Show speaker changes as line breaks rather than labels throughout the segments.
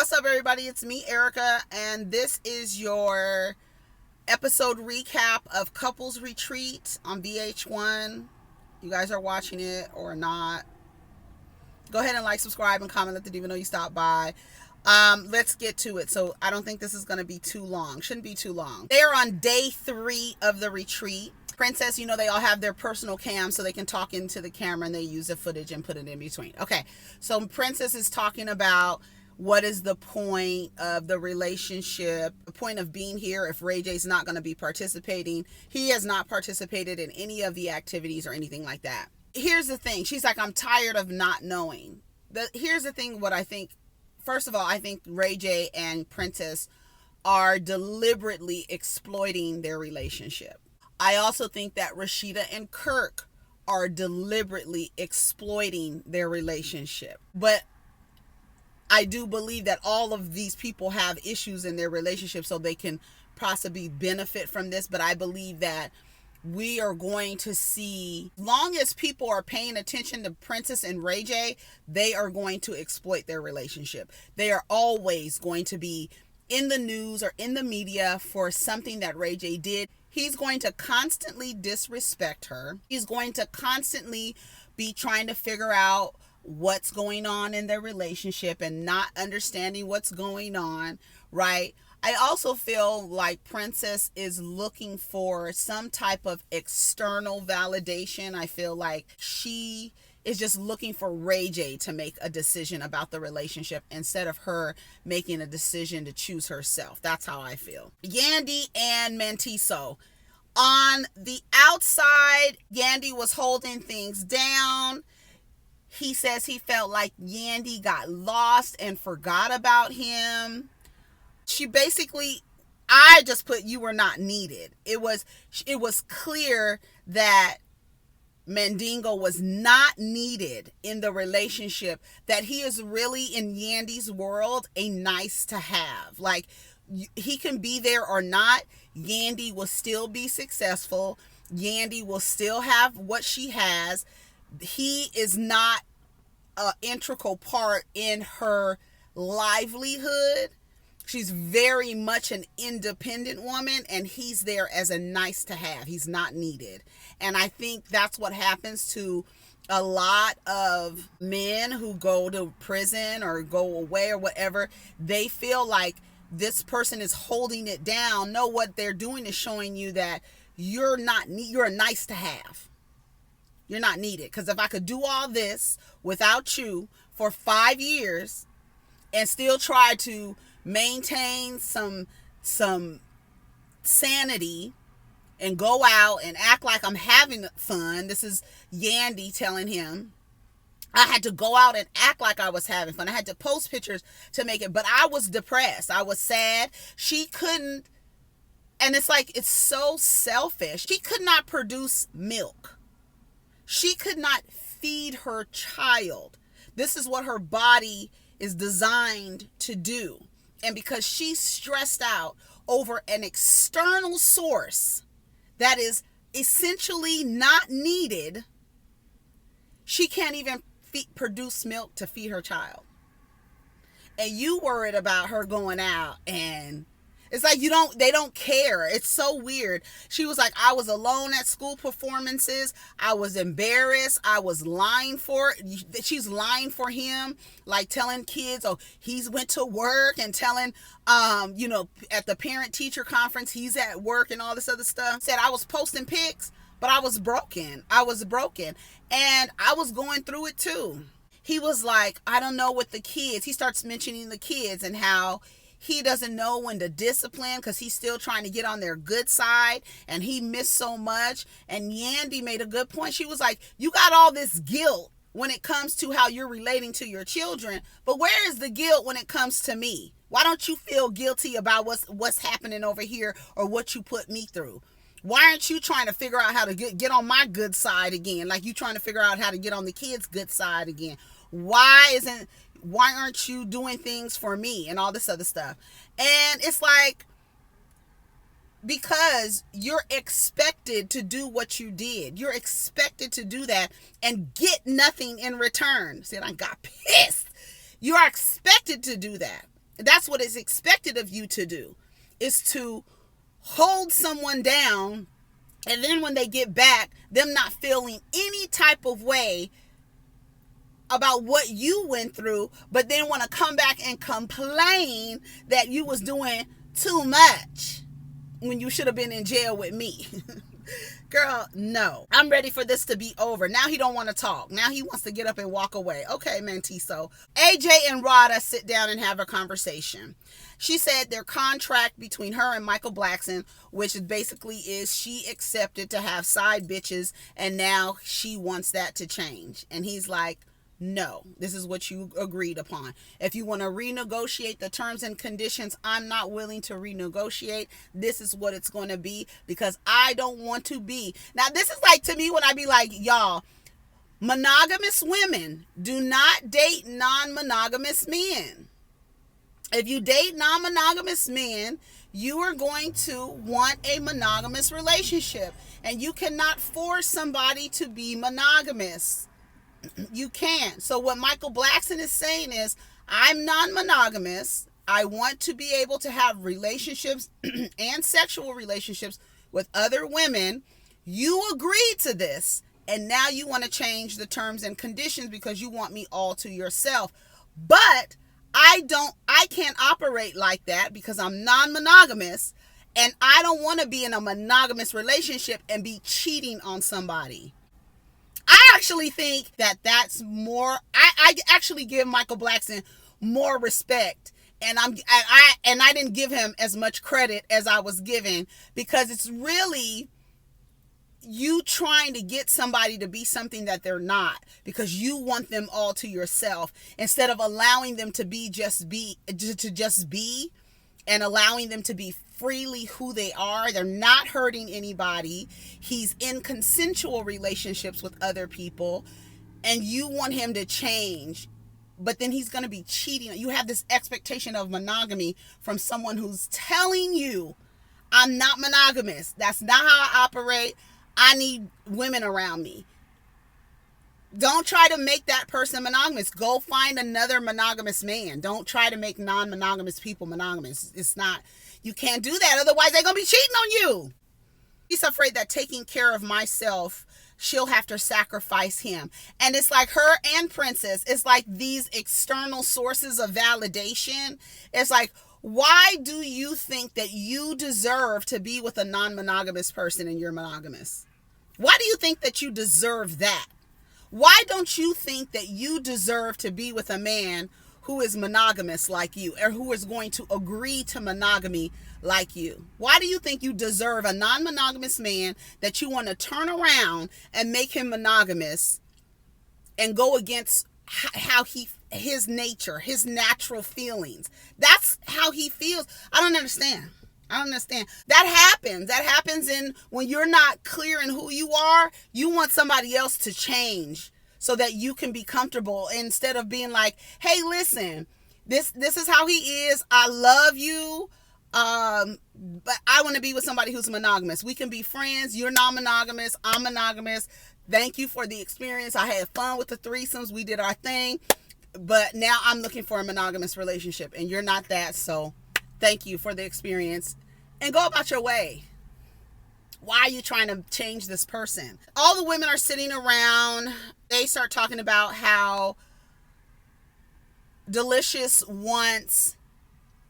What's up, everybody? It's me, Erica, and this is your episode recap of Couples Retreat on VH1. You guys are watching it or not? Go ahead and like, subscribe, and comment. Let the diva know you stopped by. Let's get to it. So I don't think this is going to be too long. Shouldn't be too long. They are on day 3 of the retreat. Princess, they all have their personal cam so they can talk into the camera, and they use the footage and put it in between. Okay, so Princess is talking about what is the point of the relationship, the point of being here if Ray J's not going to be participating. He has not participated in any of the activities or anything like that. Here's the thing. She's like, I'm tired of not knowing. Here's the thing, what I think. First of all, I think Ray J and Princess are deliberately exploiting their relationship. I also think that Rashida and Kirk are deliberately exploiting their relationship. But I do believe that all of these people have issues in their relationship, so they can possibly benefit from this. But I believe that we are going to see, long as people are paying attention to Princess and Ray J, they are going to exploit their relationship. They are always going to be in the news or in the media for something that Ray J did. He's going to constantly disrespect her. He's going to constantly be trying to figure out what's going on in their relationship and not understanding what's going on, right? I also feel like Princess is looking for some type of external validation. I feel like she is just looking for Ray J to make a decision about the relationship instead of her making a decision to choose herself. That's how I feel. Yandy and Mendeecees. On the outside, Yandy was holding things down. He says he felt like Yandy got lost and forgot about him. She basically, I just put, you were not needed. It was clear that Mandingo was not needed in the relationship, that he is really, in Yandy's world, a nice to have. Like, he can be there or not. Yandy will still be successful. Yandy will still have what she has. He is not an integral part in her livelihood. She's very much an independent woman, and he's there as a nice to have. He's not needed. And I think that's what happens to a lot of men who go to prison or go away or whatever. They feel like this person is holding it down. No, what they're doing is showing you that you're a nice to have. You're not needed. Because if I could do all this without you for 5 years and still try to maintain some sanity and go out and act like I'm having fun. This is Yandy telling him. I had to go out and act like I was having fun. I had to post pictures to make it, but I was depressed. I was sad. She couldn't, and it's like, it's so selfish. She could not produce milk. She could not feed her child. This is what her body is designed to do. And because she's stressed out over an external source that is essentially not needed, she can't even produce milk to feed her child. And you worried about her going out, and it's like they don't care. It's so weird. She was like, I was alone at school performances. I was embarrassed. I was lying for it. She's lying for him, like telling kids, oh, he's went to work, and telling, at the parent teacher conference, he's at work and all this other stuff. Said I was posting pics, but I was broken. And I was going through it too. He was like, I don't know what the kids, he starts mentioning the kids and how he doesn't know when to discipline because he's still trying to get on their good side, and he missed so much. And Yandy made a good point. She was like, you got all this guilt when it comes to how you're relating to your children, but where is the guilt when it comes to me? Why don't you feel guilty about what's happening over here or what you put me through? Why aren't you trying to figure out how to get on my good side again? Like you trying to figure out how to get on the kids' good side again. Why aren't you doing things for me and all this other stuff? And it's like, because you're expected to do what you did. You're expected to do that and get nothing in return. See, I got pissed. You are expected to do that. That's what is expected of you to do, is to hold someone down, and then when they get back, them not feeling any type of way about what you went through, but then want to come back and complain that you was doing too much when you should have been in jail with me. Girl, no. I'm ready for this to be over. Now he don't want to talk. Now he wants to get up and walk away. Okay, Mendeecees. AJ and Rada sit down and have a conversation. She said their contract between her and Michael Blackson, which basically is she accepted to have side bitches, and now she wants that to change. And he's like, no, this is what you agreed upon. If you want to renegotiate the terms and conditions, I'm not willing to renegotiate. This is what it's going to be, because I don't want to be. Now, this is like, to me, when I be like, y'all, monogamous women do not date non-monogamous men. If you date non-monogamous men, you are going to want a monogamous relationship, and you cannot force somebody to be monogamous. You can't. So what Michael Blackson is saying is, I'm non-monogamous. I want to be able to have relationships and sexual relationships with other women. You agreed to this, and now you want to change the terms and conditions because you want me all to yourself. But I can't operate like that because I'm non-monogamous, and I don't want to be in a monogamous relationship and be cheating on somebody. I actually think that that's more. I actually give Michael Blackson more respect, and I didn't give him as much credit as I was given, because it's really you trying to get somebody to be something that they're not because you want them all to yourself, instead of allowing them to just be and allowing them to be freely who they are. They're not hurting anybody. He's in consensual relationships with other people, and you want him to change, but then he's going to be cheating. You have this expectation of monogamy from someone who's telling you, I'm not monogamous. That's not how I operate. I need women around me. Don't try to make that person monogamous. Go find another monogamous man. Don't try to make non-monogamous people monogamous. It's not. You can't do that. Otherwise, they're going to be cheating on you. He's afraid that taking care of myself, she'll have to sacrifice him. And it's like her and Princess. It's like these external sources of validation. It's like, why do you think that you deserve to be with a non-monogamous person and you're monogamous? Why do you think that you deserve that? Why don't you think that you deserve to be with a man who is monogamous like you, or who is going to agree to monogamy like you? Why do you think you deserve a non-monogamous man that you want to turn around and make him monogamous and go against how his nature, his natural feelings? That's how he feels. I don't understand. That happens when you're not clear in who you are. You want somebody else to change so that you can be comfortable, instead of being like, hey, listen, this is how he is. I love you. But I want to be with somebody who's monogamous. We can be friends. You're non-monogamous. I'm monogamous. Thank you for the experience. I had fun with the threesomes. We did our thing. But now I'm looking for a monogamous relationship, and you're not that. So thank you for the experience, and go about your way. Why are you trying to change this person? All the women are sitting around. They start talking about how Delicious wants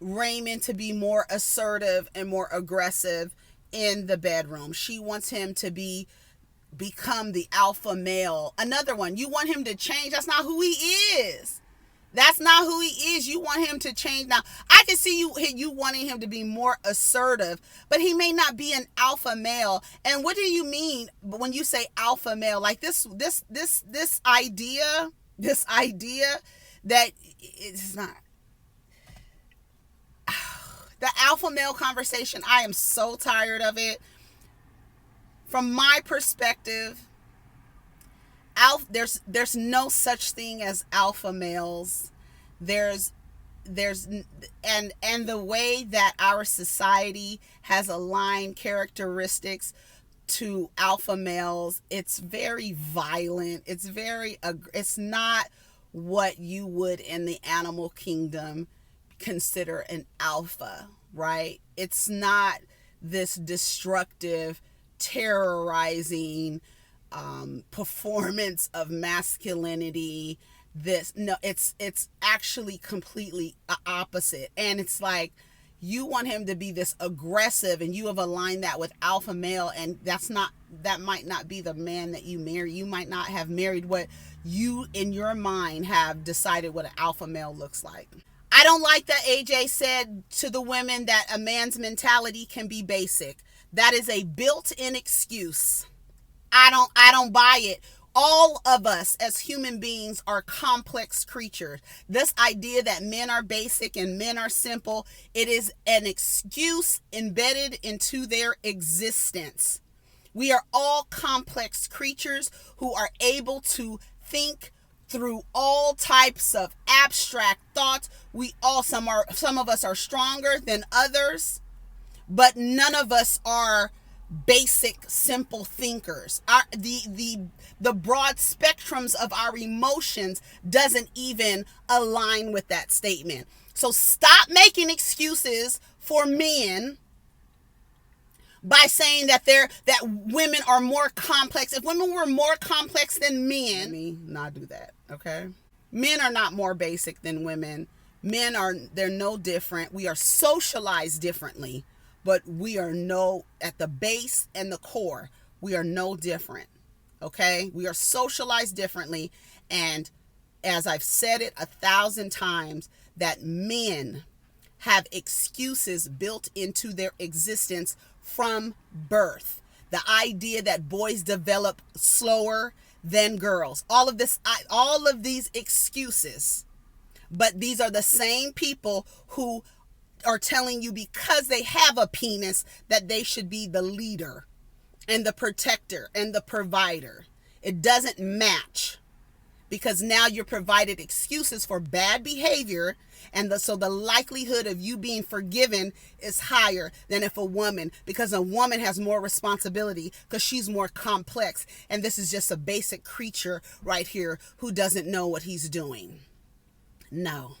Raymond to be more assertive and more aggressive in the bedroom. She wants him to become the alpha male. Another one, you want him to change. That's not who he is. That's not who he is. You want him to change. Now, I can see you wanting him to be more assertive, but he may not be an alpha male. And what do you mean when you say alpha male? Like this idea that it's not. The alpha male conversation, I am so tired of it. From my perspective, there's no such thing as alpha males. There's and the way that our society has aligned characteristics to alpha males, it's very violent. It's not what you would in the animal kingdom consider an alpha, right? It's not this destructive, terrorizing performance of masculinity. It's actually completely opposite. And it's like, you want him to be this aggressive, and you have aligned that with alpha male, and that might not be the man that you marry. You might not have married what you in your mind have decided what an alpha male looks like. I don't like that AJ said to the women that a man's mentality can be basic. That is a built-in excuse. I don't buy it. All of us as human beings are complex creatures. This idea that men are basic and men are simple, it is an excuse embedded into their existence. We are all complex creatures who are able to think through all types of abstract thoughts. Some of us are stronger than others, but none of us are basic, simple thinkers. The broad spectrums of our emotions doesn't even align with that statement. So stop making excuses for men by saying that women are more complex. If women were more complex than men, let me not do that, okay? Men are not more basic than women. They're no different. We are socialized differently, but we are at the base and the core, we are no different, okay? We are socialized differently, and as I've said it 1,000 times, that men have excuses built into their existence from birth. The idea that boys develop slower than girls. All of these excuses. But these are the same people who are telling you because they have a penis that they should be the leader and the protector and the provider. It doesn't match, because now you're provided excuses for bad behavior, and so the likelihood of you being forgiven is higher than if a woman, because a woman has more responsibility because she's more complex, and this is just a basic creature right here who doesn't know what he's doing. No.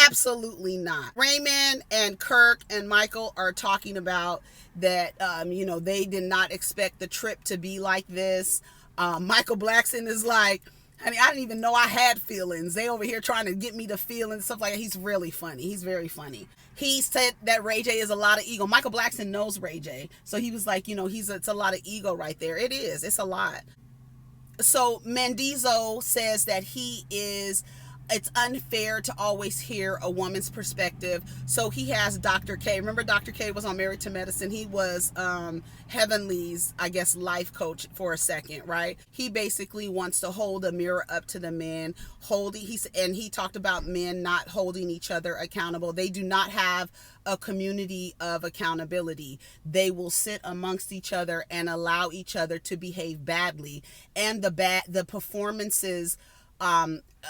Absolutely not. Raymond and Kirk and Michael are talking about that, they did not expect the trip to be like this. Michael Blackson is like, honey, I didn't even know I had feelings. They over here trying to get me to feel and stuff like that. He's really funny. He's very funny. He said that Ray J is a lot of ego. Michael Blackson knows Ray J. So he was like, it's a lot of ego right there. It is. It's a lot. So Mendeecees says that it's unfair to always hear a woman's perspective. So he has Dr. K. Remember Dr. K was on Married to Medicine. He was Heavenly's, I guess, life coach for a second, right? He basically wants to hold a mirror up to the men. He talked about men not holding each other accountable. They do not have a community of accountability. They will sit amongst each other and allow each other to behave badly. And the performances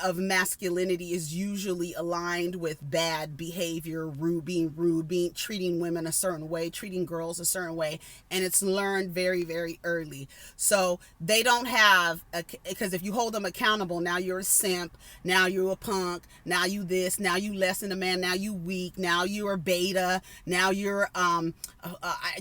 of masculinity is usually aligned with bad behavior, being rude, treating women a certain way, treating girls a certain way, and it's learned very, very early. So they don't have, because if you hold them accountable, now you're a simp, now you're a punk, now you this, now you less than a man, now you weak, now you're beta, now you're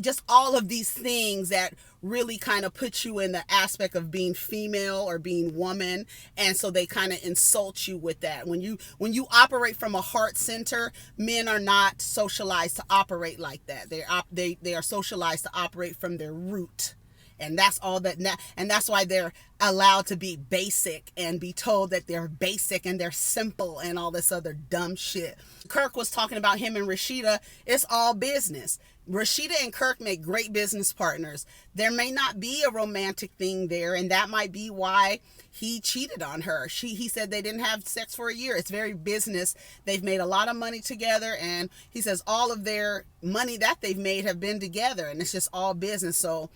just all of these things that really kind of put you in the aspect of being female or being woman, and so they kind of insult you with that. When you operate from a heart center, men are not socialized to operate like that. They are socialized to operate from their root. And that's all that, and that's why they're allowed to be basic and be told that they're basic and they're simple and all this other dumb shit. Kirk was talking about him and Rashida. It's all business. Rashida and Kirk make great business partners. There may not be a romantic thing there, and that might be why he cheated on her. He said they didn't have sex for a year. It's very business. They've made a lot of money together, and he says all of their money that they've made have been together, and it's just all business. So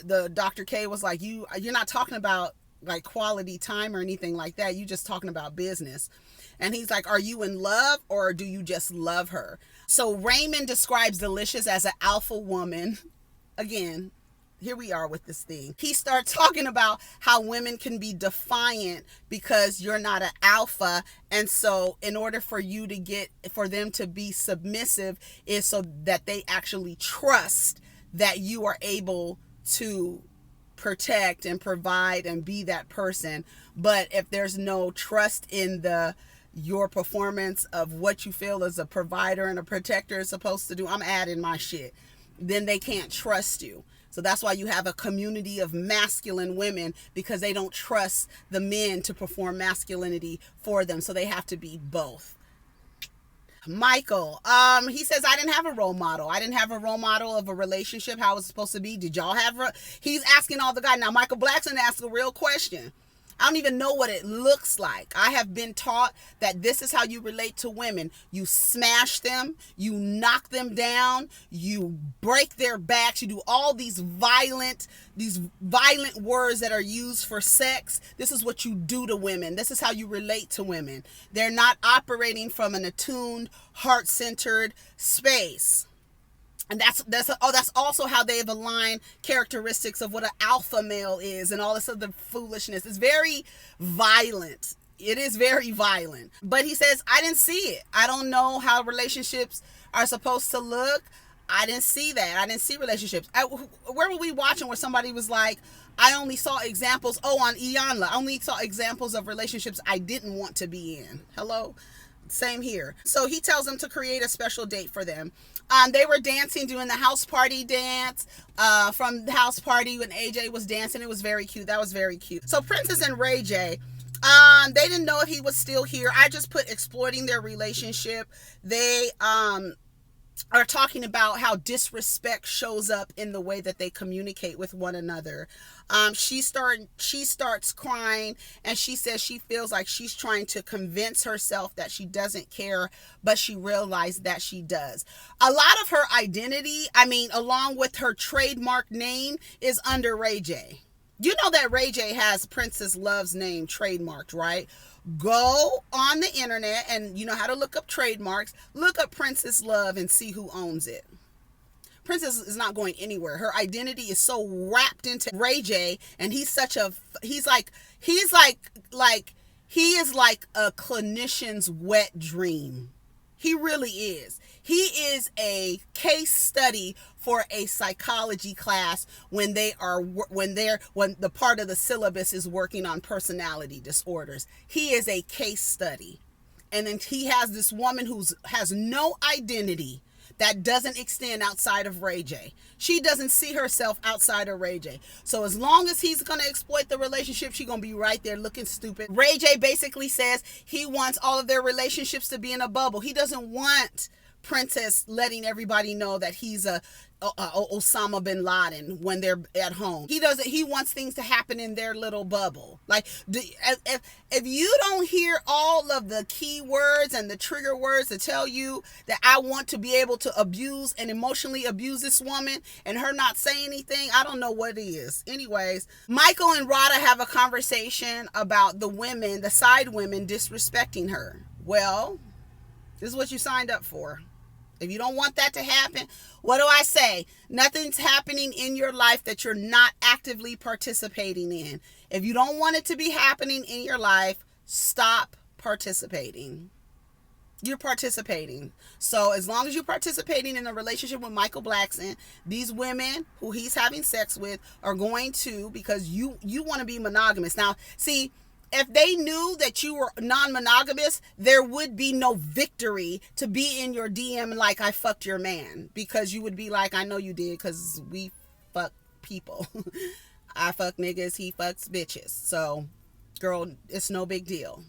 the Dr. K was like, you're not talking about like quality time or anything like that. You just talking about business. And he's like, are you in love or do you just love her? So Raymond describes Delicious as an alpha woman. Again, here we are with this thing. He starts talking about how women can be defiant because you're not an alpha. And so in order for them to be submissive is so that they actually trust that you are able to protect and provide and be that person. But if there's no trust in your performance of what you feel as a provider and a protector is supposed to do, I'm adding my shit, then they can't trust you. So that's why you have a community of masculine women, because they don't trust the men to perform masculinity for them. So they have to be both. Michael, he says, I didn't have a role model. I didn't have a role model of a relationship, how it's supposed to be. Did y'all have he's asking all the guys. Now, Michael Blackson asked a real question. I don't even know what it looks like. I have been taught that this is how you relate to women. You smash them, you knock them down, you break their backs, you do all these violent words that are used for sex. This is what you do to women. This is how you relate to women. They're not operating from an attuned, heart-centered space. And that's also how they've aligned characteristics of what an alpha male is and all this other foolishness. It's very violent. It is very violent. But he says, I didn't see it. I don't know how relationships are supposed to look. I didn't see that. I didn't see relationships. Where were we watching where somebody was like, I only saw examples, on Iyanla, I only saw examples of relationships I didn't want to be in. Hello? Same here. So he tells them to create a special date for them. They were dancing, doing the house party dance from the house party when AJ was dancing. It was very cute. That was very cute. So Princess and Ray J, they didn't know if he was still here. I just put exploiting their relationship. They are talking about how disrespect shows up in the way that they communicate with one another. She starts crying, and she says she feels like she's trying to convince herself that she doesn't care, but she realized that she does. A lot of her identity, along with her trademark name, is under Ray J. You know that Ray J has Princess Love's name trademarked, right? Go on the internet, and you know how to look up trademarks. Look up Princess Love and see who owns it. Princess is not going anywhere. Her identity is so wrapped into Ray J, and he is like a clinician's wet dream. He really is. He is a case study for a psychology class when the part of the syllabus is working on personality disorders. He is a case study. And then he has this woman who has no identity that doesn't extend outside of Ray J. She doesn't see herself outside of Ray J. So as long as he's going to exploit the relationship, she's going to be right there looking stupid. Ray J basically says he wants all of their relationships to be in a bubble. He doesn't want Princess letting everybody know that he's a Osama bin Laden when they're at home. He wants things to happen in their little bubble. Like, if you don't hear all of the key words and the trigger words to tell you that I want to be able to abuse and emotionally abuse this woman and her not say anything, I don't know what it is. Anyways, Michael and Rada have a conversation about the side women disrespecting her. Well, this is what you signed up for. If you don't want that to happen, what do I say? Nothing's happening in your life that you're not actively participating in. If you don't want it to be happening in your life, stop participating. You're participating. So as long as you're participating in a relationship with Michael Blackson, these women who he's having sex with are going to, because you want to be monogamous. Now, see, if they knew that you were non-monogamous, there would be no victory to be in your DM like, I fucked your man. Because you would be like, I know you did, because we fuck people. I fuck niggas, he fucks bitches. So, girl, it's no big deal.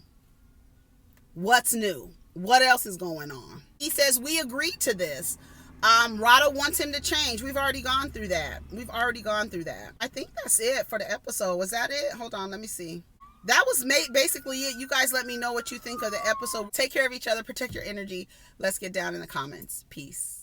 What's new? What else is going on? He says, we agreed to this. Rada wants him to change. We've already gone through that. I think that's it for the episode. Was that it? Hold on, let me see. That was basically it. You guys let me know what you think of the episode. Take care of each other. Protect your energy. Let's get down in the comments. Peace.